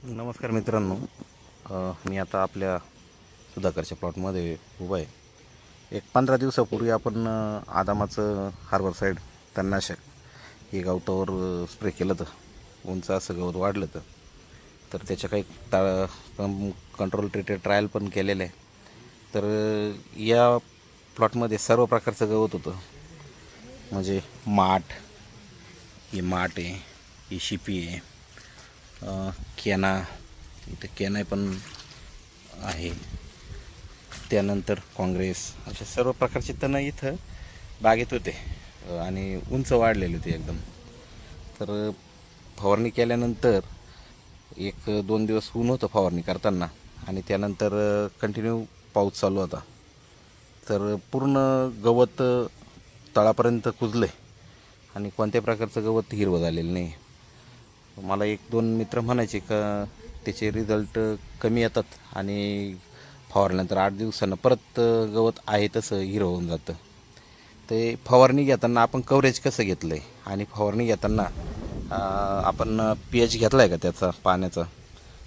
नमस्कार मित्रांनो, मी आता आपल्या सुधाकरच्या प्लॉटमध्ये उभा आहे. एक 15 दिवसापूर्वी आपण आदामाचं हार्बरसाईड तणनाशक हे गवतावर स्प्रे केलं होतं. उंच असं गवत वाढलं तर त्याच्या काही कंट्रोल ट्रीटेड ट्रायल पण केलेलं आहे. तर या प्लॉटमध्ये सर्व प्रकारचं गवत होतं, म्हणजे माठ आहे, ही शिपी आहे, केना, इथं केना पण आहे, त्यानंतर काँग्रेस, अशा सर्व प्रकारचे तण इथं बागेत होते आणि उंच वाढलेले होते एकदम. तर फवारणी केल्यानंतर 1-2 दिवस ऊन होतं फवारणी करताना, आणि त्यानंतर कंटिन्यू पाऊस चालू होता. तर पूर्ण गवत तळापर्यंत कुजले आणि कोणत्या प्रकारचं गवत हिरवं झालेलं नाही. मला 1-2 मित्र म्हणायचे का त्याचे रिझल्ट कमी येतात आणि फवारल्यानंतर 8 दिवसांना परत गवत आहे तसं हिरवं होऊन जातं. ते फवारणी घेताना आपण कव्हरेज कसं घेतलं आहे आणि फवारणी घेताना आपण pH घेतला आहे का त्याचा पाण्याचा,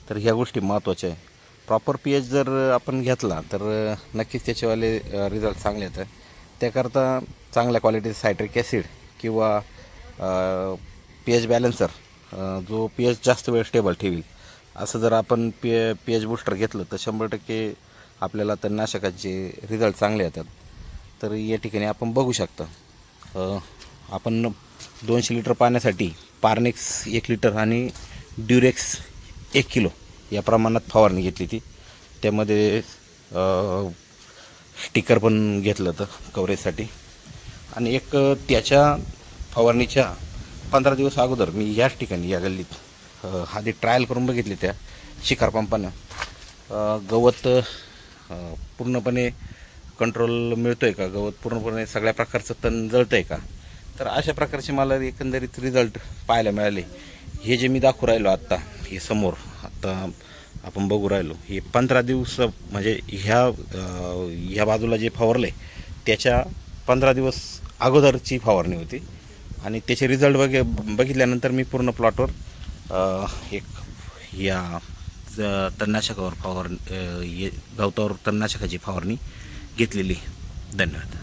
तर ह्या गोष्टी महत्त्वाच्या आहे. प्रॉपर pH जर आपण घेतला तर नक्कीच त्याचेवाले रिझल्ट चांगले येतात. त्याकरता चांगल्या क्वालिटीचं सायट्रिक ॲसिड किंवा pH बॅलन्सर, जो pH जास्त वेळ स्टेबल ठेवील, असं जर आपण pH बूस्टर घेतलं तर 100% आपल्याला तणनाशकाचे रिझल्ट चांगले येतात. तर या ठिकाणी आपण बघू शकता, आपण 200 लिटर पाण्यासाठी पार्नेक्स 1 लिटर आणि ड्युरेक्स 1 किलो या प्रमाणात फवारणी घेतली ती. त्यामध्ये स्टिकर पण घेतलं होतं कव्हरेजसाठी. आणि एक त्याच्या फवारणीच्या 15 दिवस अगोदर मी याच ठिकाणी या गल्लीत आधी ट्रायल करून बघितली त्या शिखर पंपानं. गवत पूर्णपणे कंट्रोल मिळतो आहे का, गवत पूर्णपणे सगळ्या प्रकारचं तण जळतं आहे का, तर अशा प्रकारचे मला एकंदरीत रिझल्ट पाहायला मिळाले. हे जे मी दाखवू राहिलो आत्ता, हे समोर आत्ता आपण बघू राहिलो, हे 15 दिवस, म्हणजे ह्या बाजूला जे फवारलं आहे त्याच्या 15 दिवस अगोदरची फवारणी होती. आणि त्याचे रिझल्ट बघितल्यानंतर मी पूर्ण प्लॉटवर या तणनाशकावर गवतावर तणनाशकाची फवारणी घेतलेली. धन्यवाद.